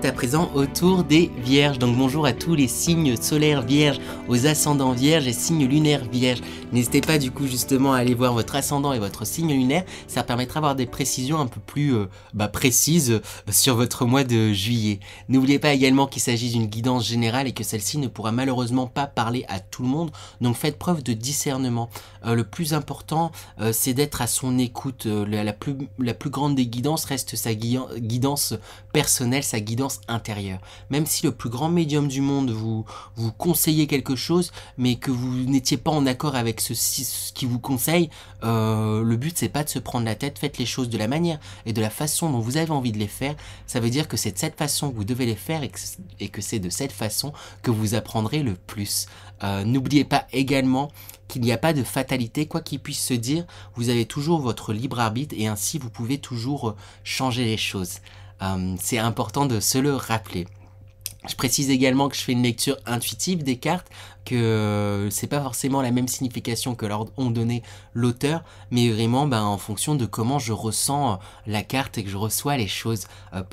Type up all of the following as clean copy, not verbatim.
est à présent autour des Vierges. Donc bonjour à tous les signes solaires Vierges, aux ascendants Vierges et signes lunaires Vierges. N'hésitez pas du coup justement à aller voir votre ascendant et votre signe lunaire. Ça permettra d'avoir des précisions un peu plus précises sur votre mois de juillet. N'oubliez pas également qu'il s'agit d'une guidance générale et que celle-ci ne pourra malheureusement pas parler à tout le monde. Donc faites preuve de discernement. Le plus important, c'est d'être à son écoute. La plus grande des guidances reste sa guidance personnelle, sa guidance intérieure. Même si le plus grand médium du monde vous conseillez quelque chose, mais que vous n'étiez pas en accord avec ce qui vous conseille, le but c'est pas de se prendre la tête. Faites les choses de la manière et de la façon dont vous avez envie de les faire. Ça veut dire que c'est de cette façon que vous devez les faire et que c'est de cette façon que vous apprendrez le plus. N'oubliez pas également qu'il n'y a pas de fatalité, quoi qu'il puisse se dire, vous avez toujours votre libre arbitre et ainsi vous pouvez toujours changer les choses. C'est important de se le rappeler. Je précise également que je fais une lecture intuitive des cartes, que c'est pas forcément la même signification que leur ont donné l'auteur, mais vraiment en fonction de comment je ressens la carte et que je reçois les choses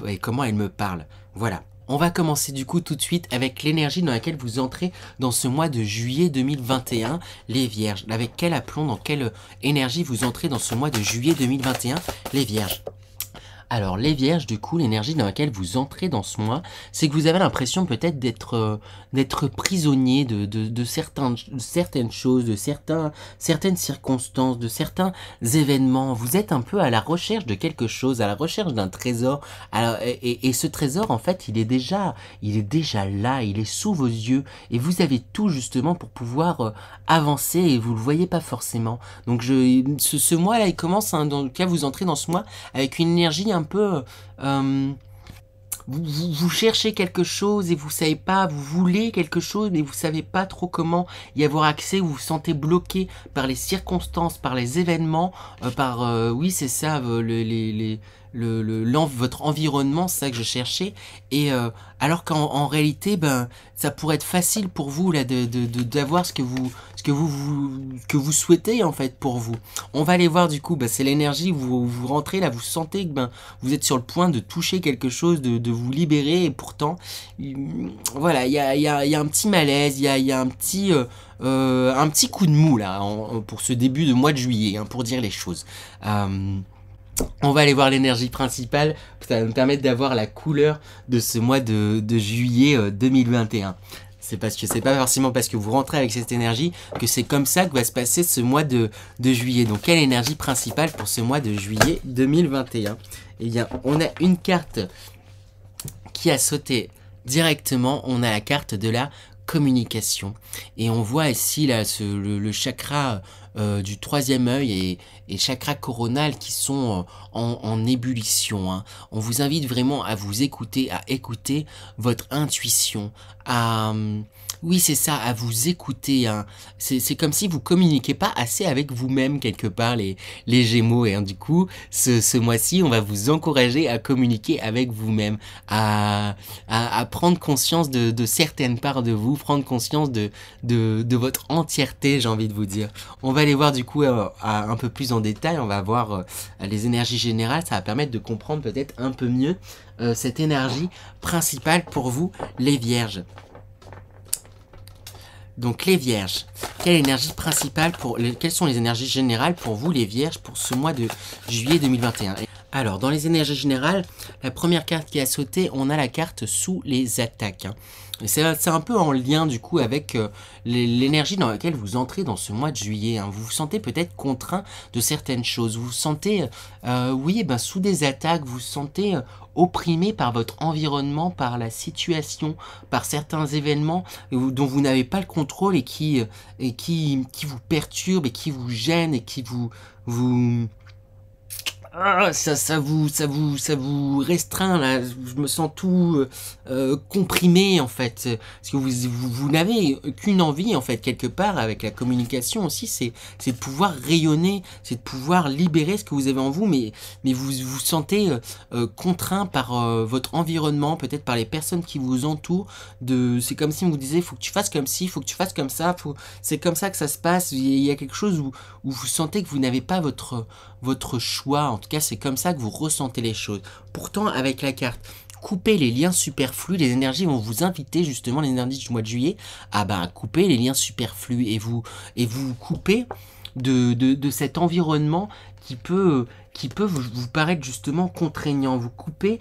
et comment elle me parle. Voilà. On va commencer du coup tout de suite avec l'énergie dans laquelle vous entrez dans ce mois de juillet 2021, les Vierges. Avec quel aplomb, dans quelle énergie vous entrez dans ce mois de juillet 2021, les Vierges? Alors les Vierges, du coup, l'énergie dans laquelle vous entrez dans ce mois, c'est que vous avez l'impression peut-être d'être prisonnier de certaines choses, de certaines circonstances, de certains événements. Vous êtes un peu à la recherche de quelque chose, à la recherche d'un trésor. Alors, et ce trésor, en fait, il est déjà là, il est sous vos yeux, et vous avez tout justement pour pouvoir avancer, et vous le voyez pas forcément. Donc ce mois-là, il commence, dans le cas vous entrez dans ce mois avec une énergie un peu vous cherchez quelque chose et vous savez pas, vous voulez quelque chose mais vous savez pas trop comment y avoir accès, vous vous sentez bloqué par les circonstances, par les événements, oui c'est ça, votre environnement, c'est ça que je cherchais, et alors qu'en réalité ça pourrait être facile pour vous là d'avoir ce que vous souhaitez en fait pour vous. On va aller voir du coup, c'est l'énergie, vous rentrez là, vous sentez que vous êtes sur le point de toucher quelque chose, de vous libérer, et pourtant voilà, il y a un petit malaise, il y a un petit coup de mou là pour ce début de mois de juillet, pour dire les choses. On va aller voir l'énergie principale, ça va me permettre d'avoir la couleur de ce mois de juillet 2021. C'est pas forcément parce que vous rentrez avec cette énergie que c'est comme ça que va se passer ce mois de juillet. Donc quelle énergie principale pour ce mois de juillet 2021? Eh bien, on a une carte qui a sauté directement, on a la carte de la communication. Et on voit ici là le chakra du troisième œil et chakra coronal qui sont en ébullition. On vous invite vraiment à vous écouter, à écouter votre intuition, oui c'est ça, à vous écouter. C'est comme si vous communiquez pas assez avec vous-même quelque part, les Gémeaux, et du coup ce mois-ci on va vous encourager à communiquer avec vous-même, à prendre conscience de certaines parts de vous, prendre conscience de votre entièreté, j'ai envie de vous dire. On va aller voir du coup un peu plus en détail, on va voir les énergies générales, ça va permettre de comprendre peut-être un peu mieux cette énergie principale pour vous les Vierges. Donc les Vierges, quelle sont les énergies générales pour vous les Vierges pour ce mois de juillet 2021? Alors dans les énergies générales, la première carte qui a sauté, on a la carte sous les attaques. C'est un peu en lien du coup avec l'énergie dans laquelle vous entrez dans ce mois de juillet. Vous vous sentez peut-être contraint de certaines choses. Vous vous sentez, sous des attaques. Vous vous sentez opprimé par votre environnement, par la situation, par certains événements dont vous n'avez pas le contrôle et qui vous perturbent et qui vous gênent et qui vous ça vous restreint là, je me sens tout comprimé en fait, parce que vous n'avez qu'une envie en fait quelque part avec la communication aussi, c'est de pouvoir rayonner, c'est de pouvoir libérer ce que vous avez en vous, mais vous vous sentez contraint par votre environnement, peut-être par les personnes qui vous entourent, c'est comme si on vous disait faut que tu fasses comme ci, faut que tu fasses comme ça, c'est comme ça que ça se passe, il y a quelque chose où vous sentez que vous n'avez pas votre choix, en tout cas c'est comme ça que vous ressentez les choses. Pourtant avec la carte couper les liens superflus. Les énergies vont vous inviter justement, les énergies du mois de juillet, à couper les liens superflus et vous couper de cet environnement qui peut vous paraître justement contraignant. Vous couper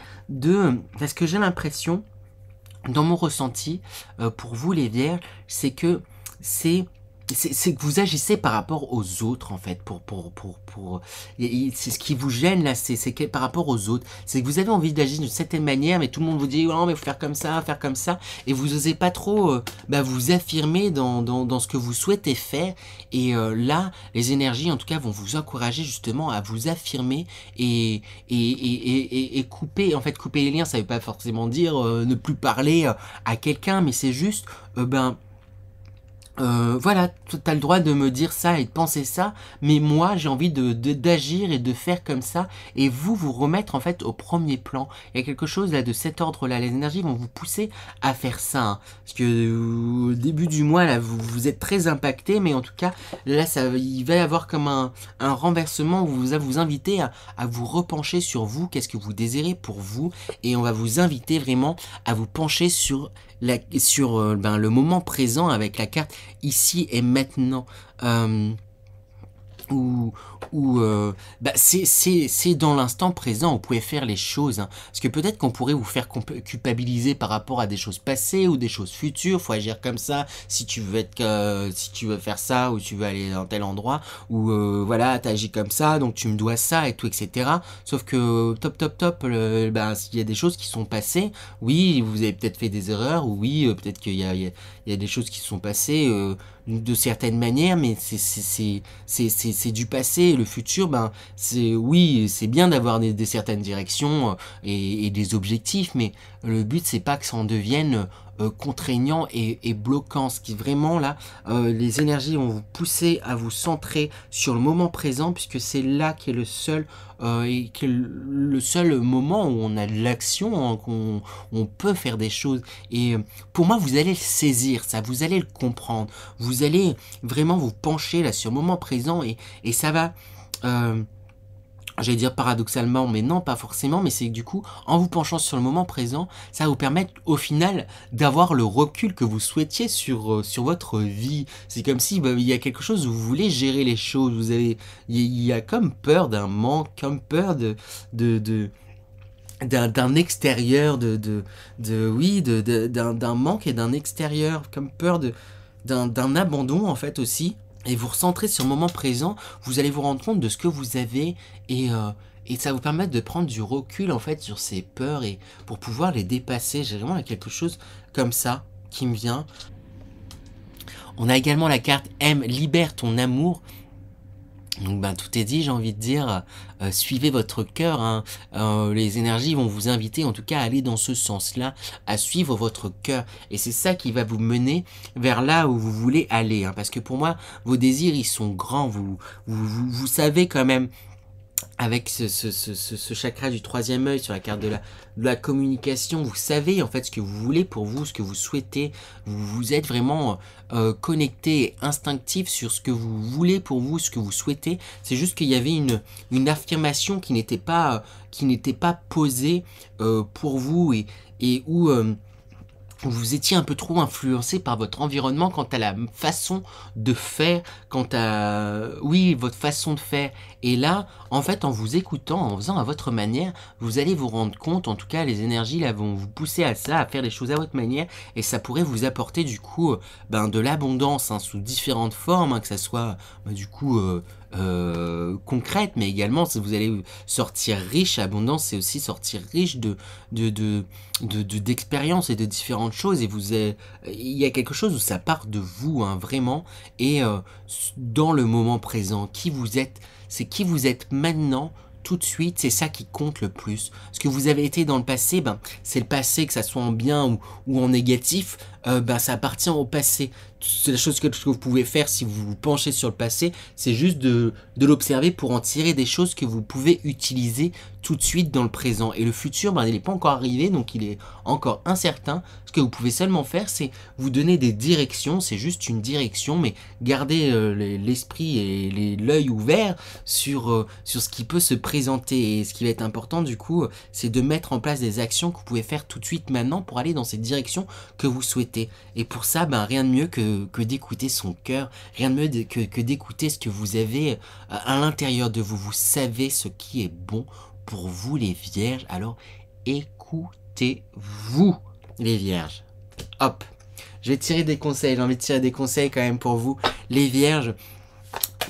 parce que j'ai l'impression, dans mon ressenti, pour vous les vierges, c'est que c'est que vous agissez par rapport aux autres, en fait, c'est ce qui vous gêne, là, c'est que par rapport aux autres, c'est que vous avez envie d'agir d'une certaine manière, mais tout le monde vous dit, oh, mais faut faire comme ça, et vous osez pas trop, vous affirmer dans ce que vous souhaitez faire, et là, les énergies, en tout cas, vont vous encourager, justement, à vous affirmer, et couper, en fait, couper les liens, ça veut pas forcément dire ne plus parler à quelqu'un, mais c'est juste, voilà, tu as le droit de me dire ça et de penser ça, mais moi j'ai envie d'agir et de faire comme ça, et vous remettre en fait au premier plan. Il y a quelque chose là de cet ordre là, les énergies vont vous pousser à faire ça, hein. Parce que au début du mois là, vous êtes très impacté, mais en tout cas là il va y avoir comme un renversement où vous inviter à vous repencher sur vous, qu'est-ce que vous désirez pour vous, et on va vous inviter vraiment à vous pencher sur le moment présent avec la carte ici et maintenant, c'est dans l'instant présent, vous pouvez faire les choses, hein. Parce que peut-être qu'on pourrait vous faire culpabiliser par rapport à des choses passées ou des choses futures, faut agir comme ça, si tu veux faire ça, ou tu veux aller dans tel endroit, ou voilà, t'agis comme ça, donc tu me dois ça, et tout, etc. Sauf que, s'il y a des choses qui sont passées, oui, vous avez peut-être fait des erreurs, ou oui, peut-être qu'il y a des choses qui sont passées, de certaines manières, mais c'est du passé. Le futur, c'est bien d'avoir des certaines directions et des objectifs, mais le but c'est pas que ça en devienne contraignant et bloquant. Ce qui vraiment là, les énergies vont vous pousser à vous centrer sur le moment présent, puisque c'est là qui est le seul moment où on a de l'action, hein, qu'on peut faire des choses. Et pour moi, vous allez le saisir, ça, vous allez le comprendre, vous allez vraiment vous pencher là sur le moment présent, et ça va, j'allais dire paradoxalement, mais non, pas forcément, mais c'est que du coup, en vous penchant sur le moment présent, ça va vous permettre au final d'avoir le recul que vous souhaitiez sur votre vie. C'est comme si il y a quelque chose où vous voulez gérer les choses, il y a comme peur d'un manque, comme peur d'un extérieur, d'un manque et d'un extérieur, comme peur d'un abandon en fait aussi. Et vous recentrez sur le moment présent, vous allez vous rendre compte de ce que vous avez, et ça va vous permettre de prendre du recul en fait sur ces peurs, et pour pouvoir les dépasser. J'ai vraiment quelque chose comme ça qui me vient. On a également la carte M, libère ton amour. Donc tout est dit, j'ai envie de dire, suivez votre cœur, hein. Les énergies vont vous inviter en tout cas à aller dans ce sens-là, à suivre votre cœur, et c'est ça qui va vous mener vers là où vous voulez aller, hein. Parce que pour moi, vos désirs ils sont grands, vous savez quand même, avec ce chakra du troisième œil sur la carte de la communication, vous savez en fait ce que vous voulez pour vous, ce que vous souhaitez, vous êtes vraiment connecté, instinctif sur ce que vous voulez pour vous, ce que vous souhaitez. C'est juste qu'il y avait une affirmation qui n'était pas posée pour vous, et où vous étiez un peu trop influencé par votre environnement quant à la façon de faire, votre façon de faire. Et là, en fait, en vous écoutant, en faisant à votre manière, vous allez vous rendre compte, en tout cas, les énergies là vont vous pousser à ça, à faire les choses à votre manière, et ça pourrait vous apporter du coup, de l'abondance, hein, sous différentes formes, hein, que ça soit, concrète, mais également si vous allez sortir riche. Abondance, c'est aussi sortir riche d'expériences et de différentes choses, et il y a quelque chose où ça part de vous, hein, vraiment, et dans le moment présent, qui vous êtes, c'est qui vous êtes maintenant, tout de suite, c'est ça qui compte le plus. Ce que vous avez été dans le passé, c'est le passé, que ça soit en bien ou en négatif, ça appartient au passé. c'est la chose que vous pouvez faire si vous vous penchez sur le passé, c'est juste de l'observer pour en tirer des choses que vous pouvez utiliser tout de suite dans le présent. Et le futur, ben, il n'est pas encore arrivé, donc il est encore incertain. Ce que vous pouvez seulement faire, c'est vous donner des directions, c'est juste une direction, mais garder l'esprit et l'œil ouvert sur ce qui peut se présenter. Et ce qui va être important du coup, c'est de mettre en place des actions que vous pouvez faire tout de suite maintenant pour aller dans cette direction que vous souhaitez. Et pour ça, ben, rien de mieux que d'écouter son cœur, rien de mieux que d'écouter ce que vous avez à l'intérieur de vous. Vous savez ce qui est bon pour vous les vierges, alors écoutez-vous les vierges. Hop, je vais tirer des conseils, j'ai envie de tirer des conseils quand même pour vous les vierges,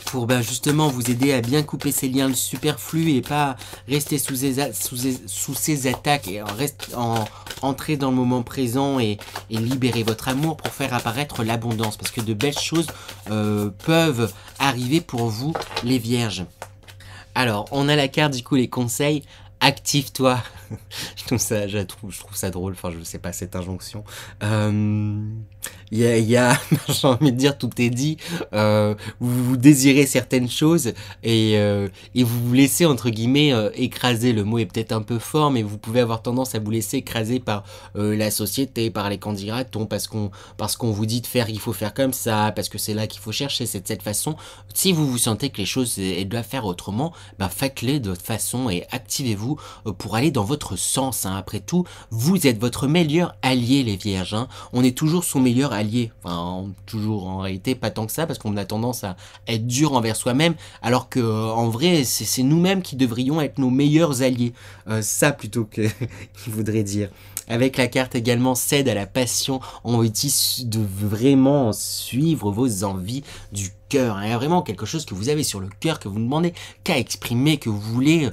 pour ben, justement vous aider à bien couper ces liens superflus et pas rester sous ces attaques et entrer dans le moment présent et libérer votre amour pour faire apparaître l'abondance, parce que de belles choses peuvent arriver pour vous les vierges. Alors, on a la carte du coup, les conseils. Active-toi. je trouve ça drôle, enfin je sais pas, cette injonction. J'ai envie de dire, tout est dit. Vous désirez certaines choses et vous vous laissez entre guillemets écraser. Le mot est peut-être un peu fort, mais vous pouvez avoir tendance à vous laisser écraser par la société, par les candidats, parce qu'on vous dit de faire, il faut faire comme ça, parce que c'est là qu'il faut chercher, c'est de cette façon. Si vous vous sentez que les choses elles doivent faire autrement, bah faites-les de votre façon et activez-vous pour aller dans votre sens. Hein. Après tout, vous êtes votre meilleur allié, les vierges. Hein. On est toujours son meilleur allié. Enfin, toujours en réalité, pas tant que ça, parce qu'on a tendance à être dur envers soi-même, alors que en vrai, c'est nous-mêmes qui devrions être nos meilleurs alliés. Ça plutôt que qu'il voudrait dire. Avec la carte également cède à la passion, on vous dit de vraiment suivre vos envies du cœur. Il y a vraiment quelque chose que vous avez sur le cœur, que vous ne demandez qu'à exprimer, que vous voulez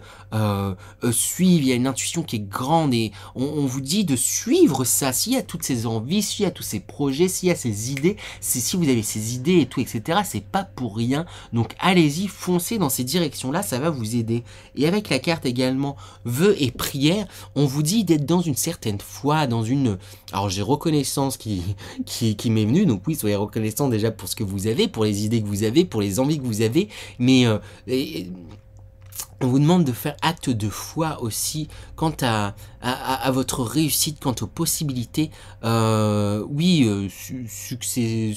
suivre. Il y a une intuition qui est grande et on vous dit de suivre ça. S'il y a toutes ces envies, s'il y a tous ces projets, s'il y a ces idées, si vous avez ces idées et tout, etc., c'est pas pour rien. Donc allez-y, foncez dans ces directions-là, ça va vous aider. Et avec la carte également vœux et prières, on vous dit d'être dans une certaine foi, dans une... Alors j'ai reconnaissance qui m'est venue, donc oui, soyez reconnaissant déjà pour ce que vous avez, pour les idées que vous avez, pour les envies que vous avez, mais on vous demande de faire acte de foi aussi quant à votre réussite, quant aux possibilités. Succès,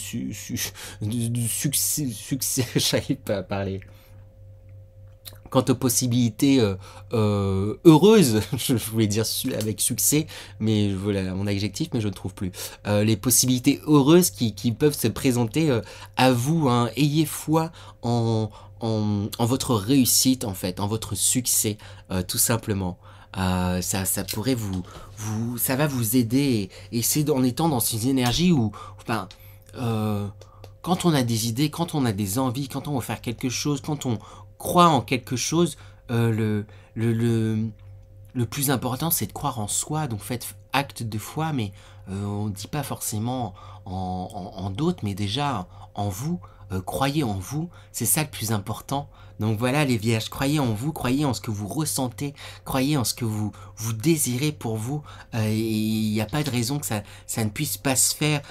j'arrive pas à parler. Quant aux possibilités heureuses, je voulais dire avec succès, mais voilà mon adjectif, mais je ne trouve plus. Les possibilités heureuses qui peuvent se présenter à vous. Hein. Ayez foi en votre réussite, en fait, en votre succès, tout simplement. Ça pourrait ça va vous aider, et c'est en étant dans ces énergies où, enfin, quand on a des idées, quand on a des envies, quand on veut faire quelque chose, quand on croit en quelque chose, le plus important c'est de croire en soi, donc faites acte de foi, mais on ne dit pas forcément en d'autres, mais déjà en vous, croyez en vous, c'est ça le plus important. Donc voilà les vierges, croyez en vous, croyez en ce que vous ressentez, croyez en ce que vous désirez pour vous, et il n'y a pas de raison que ça ne puisse pas se faire,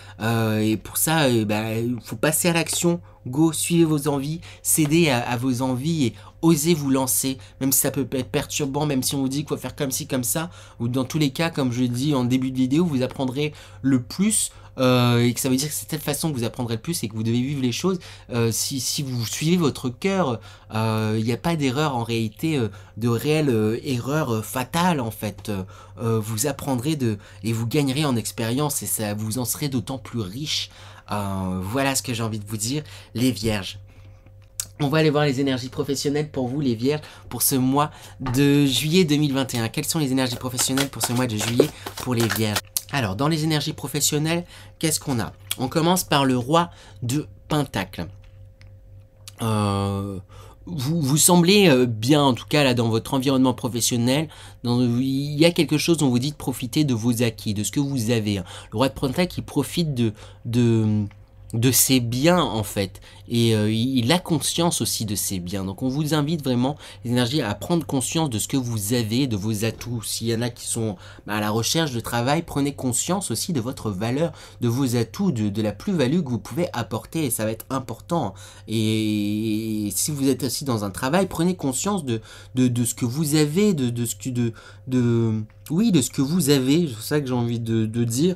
et pour ça, il faut passer à l'action. Go, suivez vos envies, cédez à vos envies et osez vous lancer, même si ça peut être perturbant, même si on vous dit qu'il faut faire comme ci, comme ça, ou dans tous les cas, comme je dis en début de vidéo, vous apprendrez le plus, et que ça veut dire que c'est cette façon que vous apprendrez le plus et que vous devez vivre les choses. Si vous suivez votre cœur, il n'y a pas d'erreur en réalité, de réelle erreur fatale en fait. Vous apprendrez et vous gagnerez en expérience et ça vous en serez d'autant plus riche. Voilà ce que j'ai envie de vous dire, les vierges. On va aller voir les énergies professionnelles pour vous, les vierges, pour ce mois de juillet 2021. Quelles sont les énergies professionnelles pour ce mois de juillet pour les vierges? Alors, dans les énergies professionnelles, qu'est-ce qu'on a? On commence par le roi de Pentacle. Vous semblez bien, en tout cas là dans votre environnement professionnel, il y a quelque chose dont on vous dit de profiter de vos acquis, de ce que vous avez. Le roi de Pentacle, il profite de de ses biens en fait, et il a conscience aussi de ses biens. Donc on vous invite vraiment, les énergies, à prendre conscience de ce que vous avez, de vos atouts. S'il y en a qui sont à la recherche de travail, prenez conscience aussi de votre valeur, de vos atouts, de la plus-value que vous pouvez apporter, et ça va être important. Et si vous êtes aussi dans un travail, prenez conscience de ce que vous avez, oui, de ce que vous avez, c'est ça que j'ai envie de dire.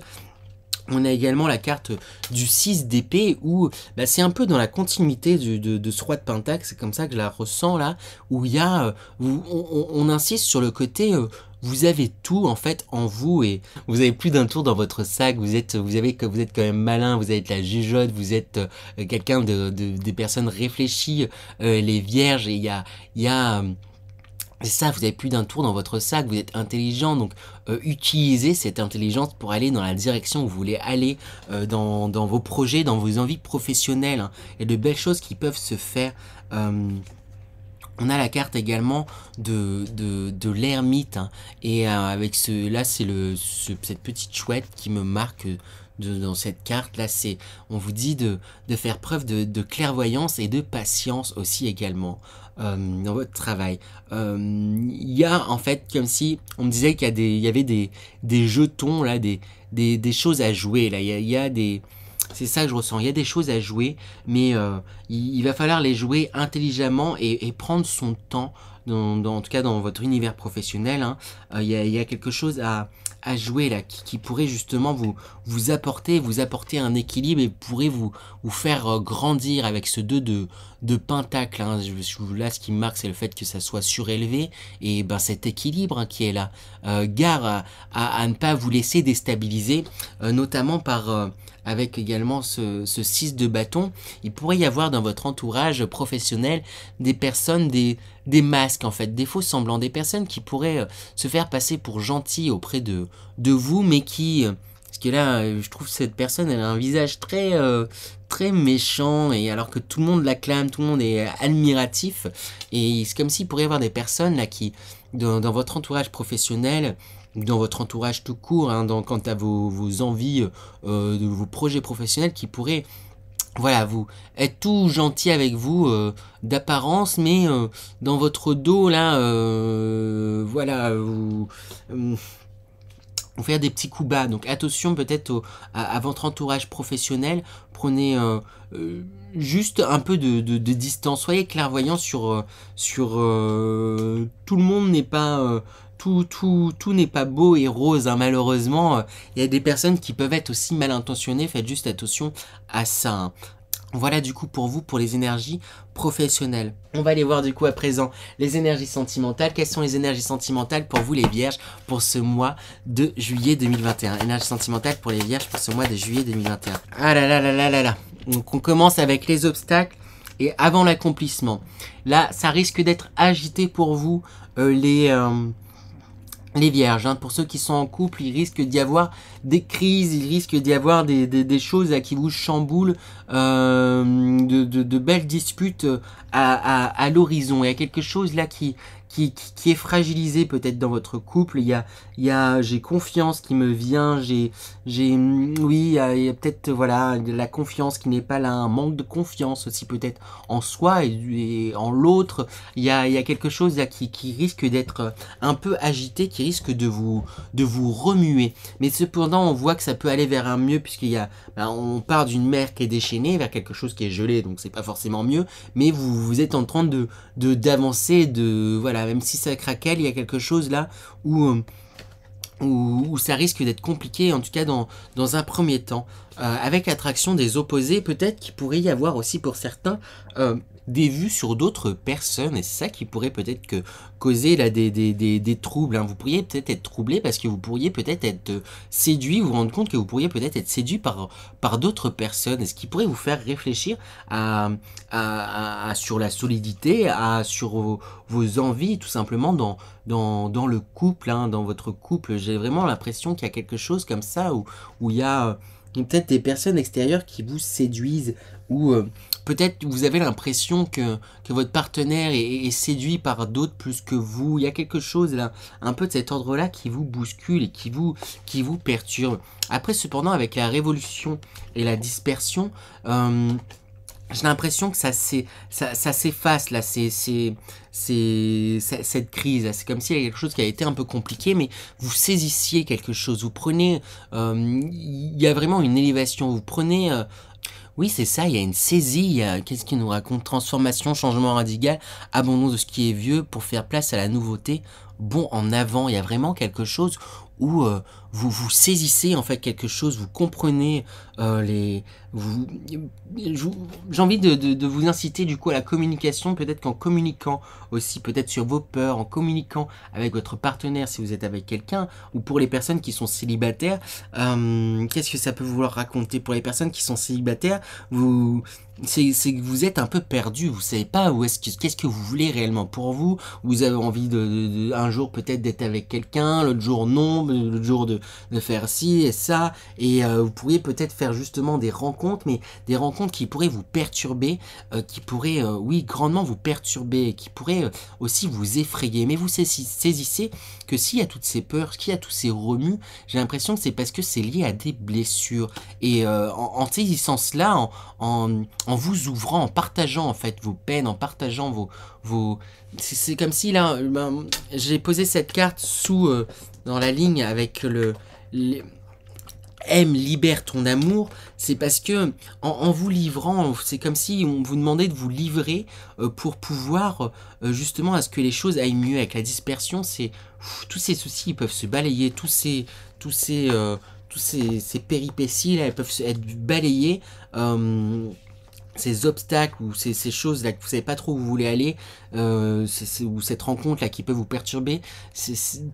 On a également la carte du 6 d'épée où c'est un peu dans la continuité de ce roi de Pentacle, c'est comme ça que je la ressens là, où il y a, on insiste sur le côté, vous avez tout en fait en vous, et vous avez plus d'un tour dans votre sac, vous êtes quand même malin, vous êtes la jugeote, vous êtes quelqu'un des personnes réfléchies, les vierges, et il y a c'est ça, vous avez plus d'un tour dans votre sac, vous êtes intelligent, donc utilisez cette intelligence pour aller dans la direction où vous voulez aller, dans vos projets, dans vos envies professionnelles, hein. Il y a de belles choses qui peuvent se faire. On a la carte également de l'ermite, hein, et avec là c'est cette petite chouette qui me marque dans cette carte là, on vous dit de faire preuve de clairvoyance et de patience aussi également dans votre travail. Il y a en fait, comme si on me disait qu'il y avait des jetons là, des choses à jouer là, il y a des... C'est ça que je ressens, il y a des choses à jouer, mais il va falloir les jouer intelligemment et prendre son temps, en tout cas dans votre univers professionnel, hein. Il y a quelque chose à jouer là, qui pourrait justement vous apporter un équilibre, et pourrait vous faire grandir avec ce 2 de pentacle, hein. Là, ce qui me marque, c'est le fait que ça soit surélevé, et cet équilibre, hein, qui est là. Gare à ne pas vous laisser déstabiliser, notamment par... avec également ce 6 de bâton, il pourrait y avoir dans votre entourage professionnel des personnes, des masques en fait, des faux semblants, des personnes qui pourraient se faire passer pour gentilles auprès de vous, mais qui... parce que là, je trouve que cette personne, elle a un visage très méchant, et alors que tout le monde l'acclame, tout le monde est admiratif, et c'est comme s'il pourrait y avoir des personnes là qui, dans votre entourage professionnel, dans votre entourage tout court, hein, quant à vos envies, de vos projets professionnels, qui pourraient, voilà, vous être tout gentil avec vous, d'apparence, mais dans votre dos là, voilà, vous faire des petits coups bas. Donc attention peut-être à votre entourage professionnel, prenez juste un peu de distance, soyez clairvoyant sur tout le monde n'est pas... tout n'est pas beau et rose, hein, malheureusement. Il y a des personnes qui peuvent être aussi mal intentionnées, faites juste attention à ça, hein. Voilà du coup pour vous, pour les énergies professionnelles. On va aller voir du coup à présent les énergies sentimentales. Quelles sont les énergies sentimentales pour vous les vierges pour ce mois de juillet 2021? Énergie sentimentale pour les vierges pour ce mois de juillet 2021. Ah là là là là là là. Donc on commence avec les obstacles et avant l'accomplissement. Là ça risque d'être agité pour vous, les vierges, hein. Pour ceux qui sont en couple, il risque d'y avoir des crises, il risque d'y avoir des choses là, qui vous chamboulent, de belles disputes à l'horizon. Il y a quelque chose là qui est fragilisé peut-être dans votre couple. J'ai confiance qui me vient, oui, il y a peut-être, voilà, de la confiance qui n'est pas là, un manque de confiance aussi peut-être en soi et en l'autre. Il y a quelque chose là qui risque d'être un peu agité, qui risque de vous remuer. Mais cependant, on voit que ça peut aller vers un mieux, on part d'une mer qui est déchaînée vers quelque chose qui est gelé, donc c'est pas forcément mieux, mais vous êtes en train d'avancer, voilà, même si ça craquelle, il y a quelque chose là où ça risque d'être compliqué, en tout cas dans un premier temps, avec l'attraction des opposés, peut-être qu'il pourrait y avoir aussi pour certains des vues sur d'autres personnes, et c'est ça qui pourrait peut-être causer là des troubles, hein. Vous pourriez peut-être être troublé parce que vous pourriez peut-être être séduit, vous rendre compte que vous pourriez peut-être être séduit par d'autres personnes, et ce qui pourrait vous faire réfléchir sur la solidité, sur vos envies, tout simplement dans le couple, hein, dans votre couple. J'ai vraiment l'impression qu'il y a quelque chose comme ça où il y a peut-être des personnes extérieures qui vous séduisent, ou peut-être vous avez l'impression que votre partenaire est séduit par d'autres plus que vous. Il y a quelque chose là, un peu de cet ordre-là qui vous bouscule et qui vous perturbe. Après, cependant, avec la révolution et la dispersion, j'ai l'impression que ça s'efface là, cette crise. C'est comme s'il y a quelque chose qui a été un peu compliqué, mais vous saisissiez quelque chose. Vous prenez, il y a vraiment une élévation. Vous prenez, oui, c'est ça, il y a une saisie, il y a, qu'est-ce qu'il nous raconte? Transformation, changement radical, abandon de ce qui est vieux pour faire place à la nouveauté. Bon, en avant, il y a vraiment quelque chose où vous saisissez en fait quelque chose, vous comprenez vous, j'ai envie de vous inciter du coup à la communication, peut-être qu'en communiquant aussi, peut-être sur vos peurs, en communiquant avec votre partenaire si vous êtes avec quelqu'un, ou pour les personnes qui sont célibataires, qu'est-ce que ça peut vouloir raconter? Pour les personnes qui sont célibataires, c'est que vous êtes un peu perdu, vous savez pas où qu'est-ce que vous voulez réellement pour vous. Vous avez envie un jour peut-être d'être avec quelqu'un, l'autre jour non, l'autre jour de faire ci et ça, et vous pourriez peut-être faire justement des rencontres, mais des rencontres qui pourraient vous perturber, qui pourraient, oui, grandement vous perturber, qui pourraient aussi vous effrayer. Mais vous saisissez que s'il y a toutes ces peurs, qu'il y a tous ces remous, j'ai l'impression que c'est parce que c'est lié à des blessures. Et en saisissant cela, en vous ouvrant, en partageant en fait vos peines, en partageant c'est comme si là, j'ai posé cette carte sous dans la ligne avec aime, libère ton amour. C'est parce que en vous livrant, c'est comme si on vous demandait de vous livrer pour pouvoir justement à ce que les choses aillent mieux. Avec la dispersion, tous ces soucis ils peuvent se balayer, ces péripéties là, elles peuvent être balayées. Ces obstacles ou ces choses là que vous savez pas trop où vous voulez aller, ou cette rencontre là qui peut vous perturber,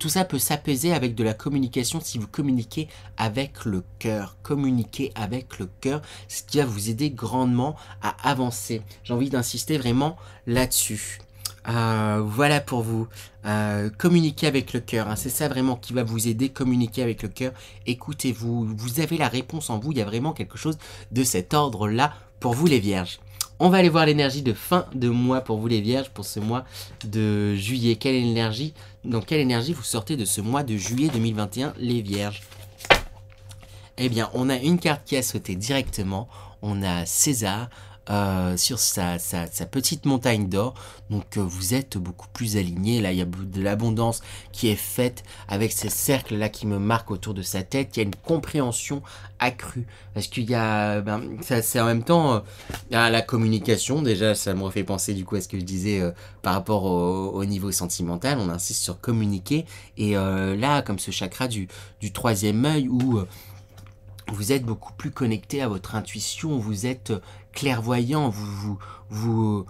tout ça peut s'apaiser avec de la communication si vous communiquez avec le cœur. Communiquer avec le cœur, ce qui va vous aider grandement à avancer. J'ai envie d'insister vraiment là-dessus. Voilà pour vous. Communiquer avec le cœur, hein, c'est ça vraiment qui va vous aider. Communiquer avec le cœur. Écoutez-vous, vous avez la réponse en vous. Il y a vraiment quelque chose de cet ordre-là pour vous les vierges. On va aller voir l'énergie de fin de mois pour vous les vierges, pour ce mois de juillet. Quelle énergie, dans quelle énergie vous sortez de ce mois de juillet 2021 les vierges? Eh bien, on a une carte qui a sauté directement. On a César. Sur sa petite montagne d'or, donc vous êtes beaucoup plus aligné. Là il y a de l'abondance qui est faite avec ces cercles là qui me marquent autour de sa tête. Il y a une compréhension accrue parce qu'il y a c'est en même temps la communication. Déjà ça me refait penser du coup à ce que je disais par rapport au niveau sentimental. On insiste sur communiquer et là comme ce chakra du troisième œil où vous êtes beaucoup plus connecté à votre intuition, vous êtes clairvoyant, vous vous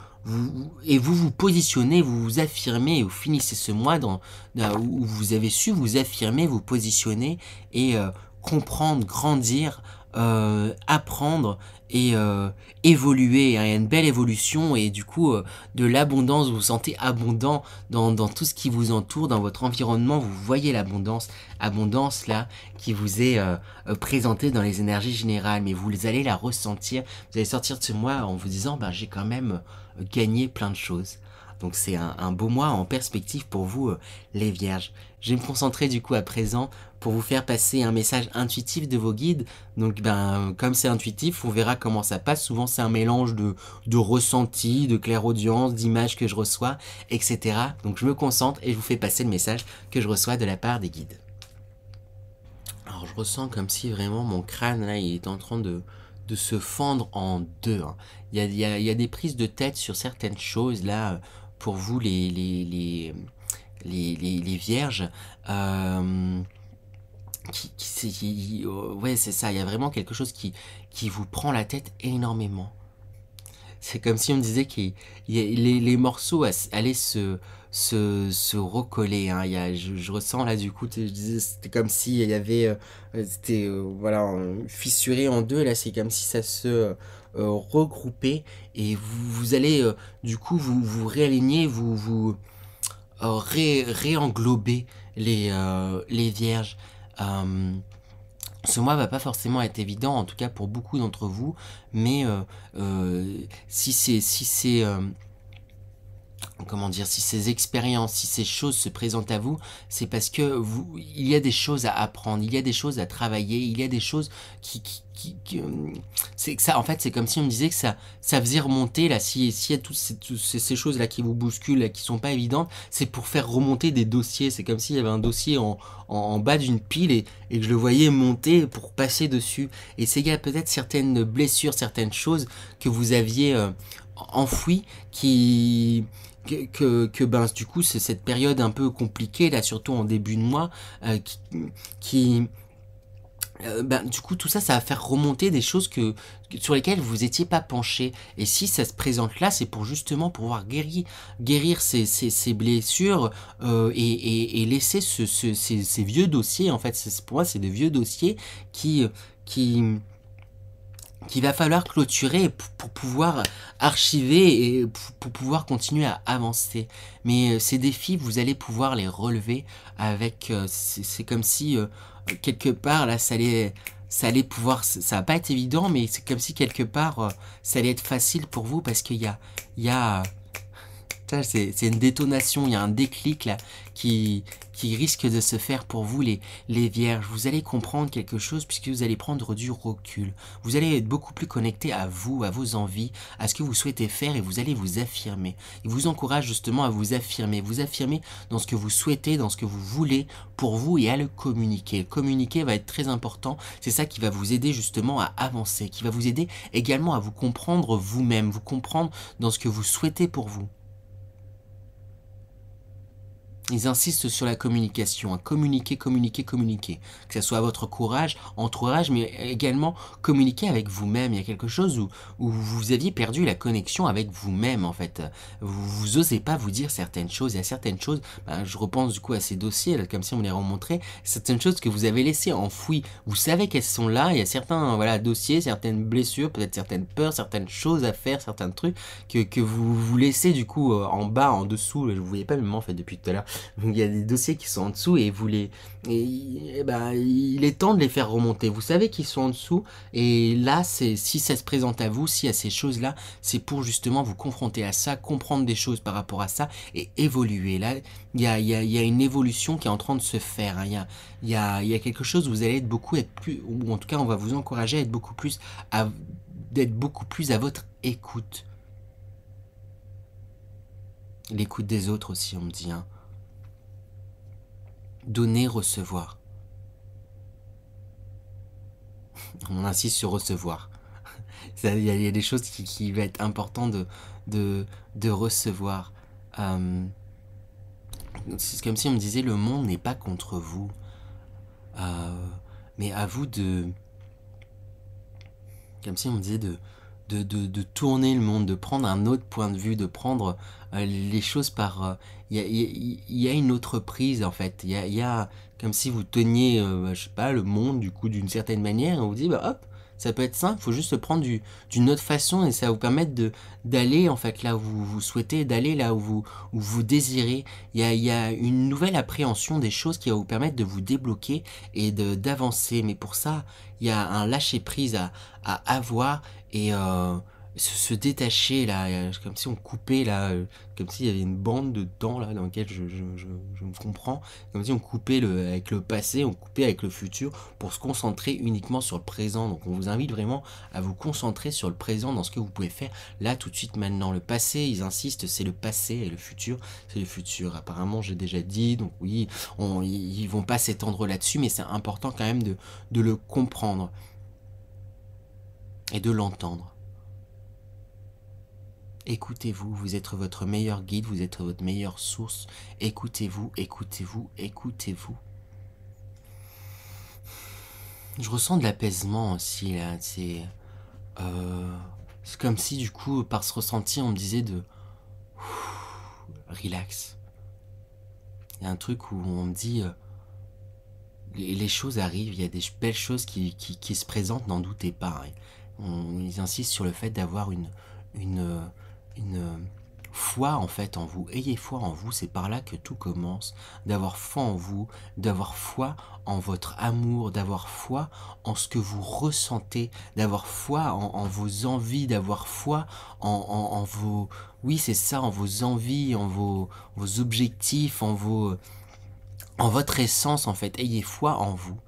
positionnez, vous vous affirmez, et vous finissez ce mois où vous avez su vous affirmer, vous positionner et comprendre, grandir, apprendre et évoluer. Hein. Il y a une belle évolution et du coup de l'abondance, vous vous sentez abondant dans tout ce qui vous entoure, dans votre environnement, vous voyez l'abondance là qui vous est présentée dans les énergies générales, mais vous allez la ressentir, vous allez sortir de ce mois en vous disant j'ai quand même gagné plein de choses. Donc c'est un beau mois en perspective pour vous les vierges. Je vais me concentrer du coup à présent pour vous faire passer un message intuitif de vos guides. Donc comme c'est intuitif, on verra comment ça passe. Souvent c'est un mélange de ressenti, de clairaudience, d'images que je reçois, etc. Donc je me concentre et je vous fais passer le message que je reçois de la part des guides. Alors je ressens comme si vraiment mon crâne là il est en train de se fendre en deux. Hein. Il y a des prises de tête sur certaines choses là pour vous les vierges. Ouais c'est ça, il y a vraiment quelque chose qui vous prend la tête énormément. C'est comme si on me disait que les morceaux allaient se recoller. Hein. Je ressens là du coup, c'était comme s'il y avait, c'était voilà, fissuré en deux. Là, c'est comme si ça se regroupait et vous allez du coup vous réaligner, vous réenglober les vierges. Ce mois va pas forcément être évident, en tout cas pour beaucoup d'entre vous, mais si c'est comment dire, si ces expériences, si ces choses se présentent à vous, c'est parce que il y a des choses à apprendre, il y a des choses à travailler, il y a des choses c'est que ça, en fait, c'est comme si on me disait que ça faisait remonter, là, s'il y a toutes ces choses-là qui vous bousculent, là, qui sont pas évidentes, c'est pour faire remonter des dossiers. C'est comme s'il y avait un dossier en bas d'une pile et que je le voyais monter pour passer dessus. Et c'est qu'il y a peut-être certaines blessures, certaines choses que vous aviez enfouies ben du coup c'est cette période un peu compliquée là, surtout en début de mois, qui ben, du coup tout ça ça va faire remonter des choses sur lesquelles vous étiez pas penché, et si ça se présente là, c'est pour justement pouvoir guérir ces blessures, et laisser ces vieux dossiers, en fait pour moi c'est des vieux dossiers qui qu'il va falloir clôturer pour pouvoir archiver et pour pouvoir continuer à avancer. Mais ces défis, vous allez pouvoir les relever avec... c'est comme si, quelque part, là, ça allait pouvoir... Ça va pas être évident, mais c'est comme si, quelque part, ça allait être facile pour vous, parce qu'il y a c'est une détonation, il y a un déclic là qui risque de se faire pour vous, les vierges. Vous allez comprendre quelque chose puisque vous allez prendre du recul. Vous allez être beaucoup plus connecté à vous, à vos envies, à ce que vous souhaitez faire, et vous allez vous affirmer. Il vous encourage justement à vous affirmer dans ce que vous souhaitez, dans ce que vous voulez pour vous, et à le communiquer. Communiquer va être très important, c'est ça qui va vous aider justement à avancer, qui va vous aider également à vous comprendre vous-même, vous comprendre dans ce que vous souhaitez pour vous. Ils insistent sur la communication, hein. Communiquer, communiquer, communiquer. Que ce soit votre entourage, mais également communiquer avec vous-même. Il y a quelque chose où vous aviez perdu la connexion avec vous-même, en fait. Vous osez pas vous dire certaines choses. Il y a certaines choses, ben, je repense du coup à ces dossiers, là, comme si on me les remontrait, certaines choses que vous avez laissées enfouies. Vous savez qu'elles sont là. Il y a certains dossiers, certaines blessures, peut-être certaines peurs, certaines choses à faire, certains trucs que vous laissez du coup en bas, en dessous. Je ne vous voyais pas même en fait depuis tout à l'heure. Donc il y a des dossiers qui sont en dessous, et ben, il est temps de les faire remonter. Vous savez qu'ils sont en dessous, et là, si ça se présente à vous, s'il y a ces choses-là, c'est pour justement vous confronter à ça, comprendre des choses par rapport à ça et évoluer. Là, il y a une évolution qui est en train de se faire, hein. Il y a quelque chose où vous allez être plus, ou en tout cas, on va vous encourager à être d'être beaucoup plus à votre écoute. L'écoute des autres aussi, on me dit, hein. Donner, recevoir. On insiste sur recevoir. Il y a des choses qui va être important de recevoir. C'est comme si on me disait, le monde n'est pas contre vous. Mais à vous de... Comme si on me disait de tourner le monde, de prendre un autre point de vue, de prendre les choses par... Il y a une autre prise, en fait. Il y a comme si vous teniez, je sais pas, le monde, du coup, d'une certaine manière, et on vous dit, bah hop, ça peut être simple, il faut juste le prendre d'une autre façon, et ça va vous permettre d'aller, en fait, là où vous souhaitez, d'aller là où vous désirez. Il y a une nouvelle appréhension des choses qui va vous permettre de vous débloquer et d'avancer. Mais pour ça, il y a un lâcher-prise à avoir, et se détacher là, comme si on coupait là, comme s'il y avait une bande de temps là dans laquelle je me comprends, comme si on coupait avec le passé, on coupait avec le futur pour se concentrer uniquement sur le présent. Donc on vous invite vraiment à vous concentrer sur le présent, dans ce que vous pouvez faire là tout de suite maintenant. Le passé, ils insistent, c'est le passé, et le futur, c'est le futur. Apparemment j'ai déjà dit, donc oui, ils vont pas s'étendre là-dessus, mais c'est important quand même de le comprendre et de l'entendre. Écoutez-vous, vous êtes votre meilleur guide, vous êtes votre meilleure source. Écoutez-vous, écoutez-vous, écoutez-vous. Je ressens de l'apaisement aussi là, c'est comme si du coup, par ce ressenti, on me disait de relax. Il y a un truc où on me dit les choses arrivent, il y a des belles choses qui se présentent, n'en doutez pas. Ils insistent sur le fait d'avoir une foi en fait en vous. Ayez foi en vous, c'est par là que tout commence. D'avoir foi en vous, d'avoir foi en votre amour, d'avoir foi en ce que vous ressentez, d'avoir foi en vos envies, d'avoir foi en vos... Oui, c'est ça, en vos envies, en vos objectifs, en votre essence en fait. Ayez foi en vous.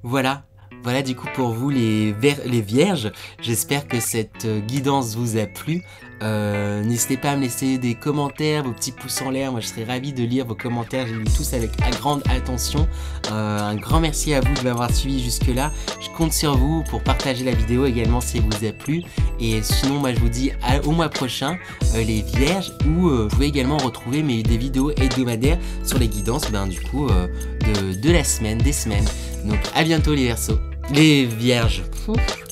Voilà. Voilà du coup pour vous les vierges, j'espère que cette guidance vous a plu. N'hésitez pas à me laisser des commentaires, vos petits pouces en l'air, moi je serais ravi de lire vos commentaires, je les lis tous avec grande attention. Un grand merci à vous de m'avoir suivi jusque là, je compte sur vous pour partager la vidéo également si elle vous a plu. Et sinon moi je vous dis au mois prochain les vierges, où vous pouvez également retrouver des vidéos hebdomadaires sur les guidances du coup de la semaine, des semaines. Donc à bientôt les Verseaux, les vierges. Ouf.